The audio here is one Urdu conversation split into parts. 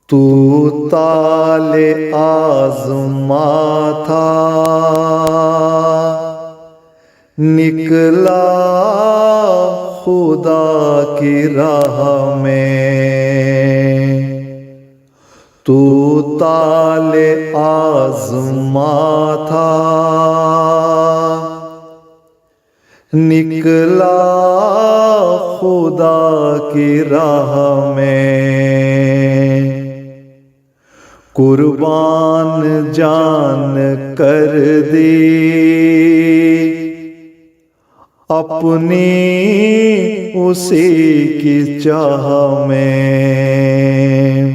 تو تالے آزما تھا، نکلا خدا کی راہ میں۔ تو تالے آزما تھا، نکلا خدا کی راہ میں۔ قربان جان کر دی اپنی اسی کی چاہ میں۔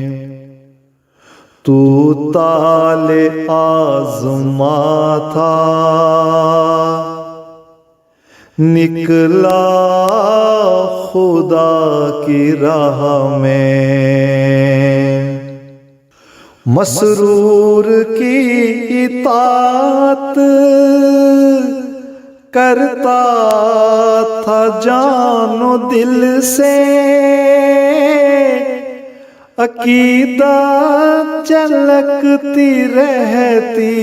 تو تالے آزما تھا، نکلا خدا کی راہ میں۔ مسرور کی اطاعت کرتا تھا جان و دل سے، عقیدہ جھلکتی رہتی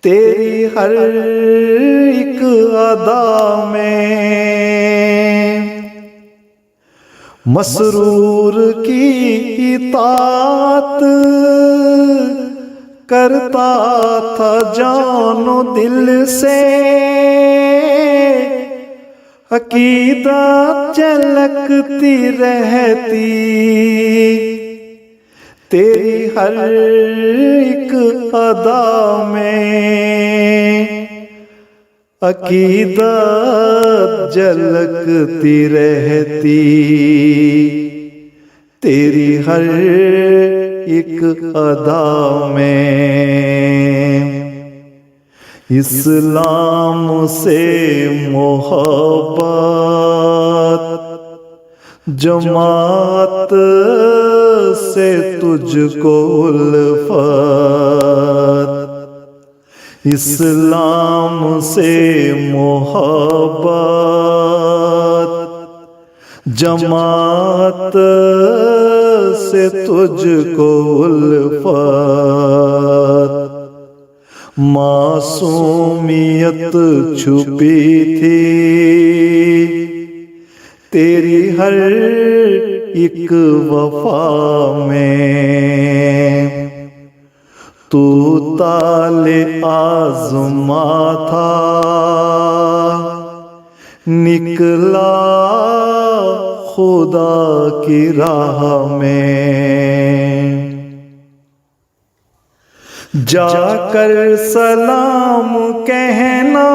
تیری ہر ایک ادا میں۔ مسرور کی اطاعت کرتا تھا جان و دل سے، عقیدہ جھلکتی رہتی تیری ہر ایک ادا میں، عقیدہ جھلکتی رہتی تیری ہر ایک ادا میں۔ اسلام سے محبت، جماعت سے تجھ کو الفت۔ اسلام سے محبت، جماعت سے تجھ کو الفت۔ معصومیت چھپی تھی تیری ہر ایک وفا میں۔ تو تالے آزما تھا، نکلا خدا کی راہ میں۔ جا کر سلام کہنا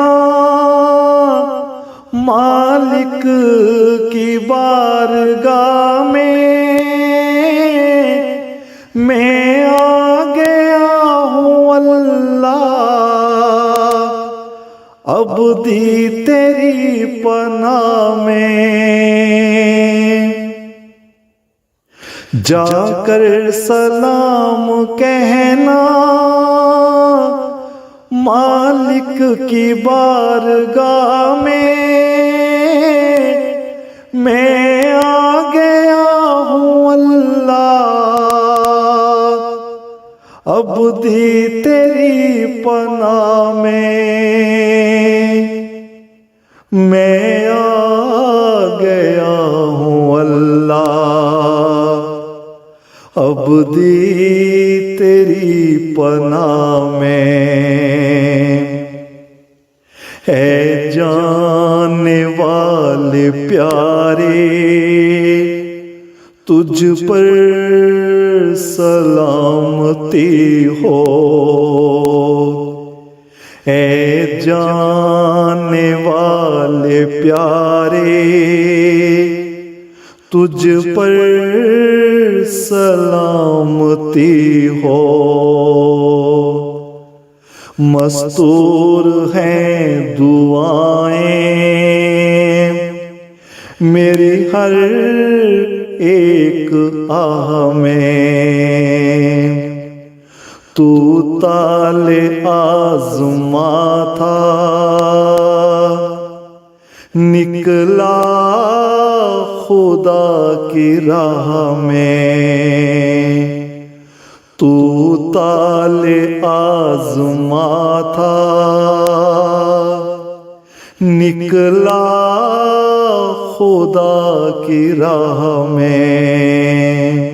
مالک کی بارگاہ میں، میں آ گیا ہوں اللہ عبدی تیری پناہ میں۔ جا کر سلام کہنا مالک کی بارگاہ میں، میں آ گیا ہوں اللہ عبدی تیری پناہ میں۔ میں آ گیا ہوں اللہ عبدی تیری پناہ میں۔ اے جانے والے پیارے تجھ پر سلامتی ہو، اے جانے والے پیارے تجھ پر سلامتی ہو۔ مستور ہیں دعائیں میری ہر ایک آہ میں۔ تو تالے آزما تھا، نکلا خدا کی راہ میں، تو تال آزما تھا، نکلا خدا کی راہ میں،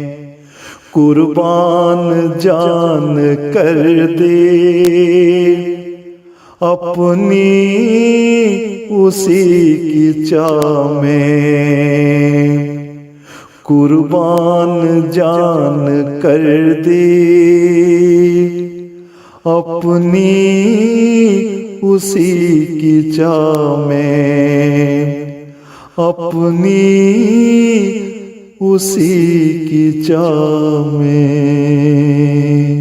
قربان جان کر دے اپنی اسی کی چاہ میں، قربان جان کر دے اپنی اسی کی چاہ میں، اپنی اسی کی چاہ میں۔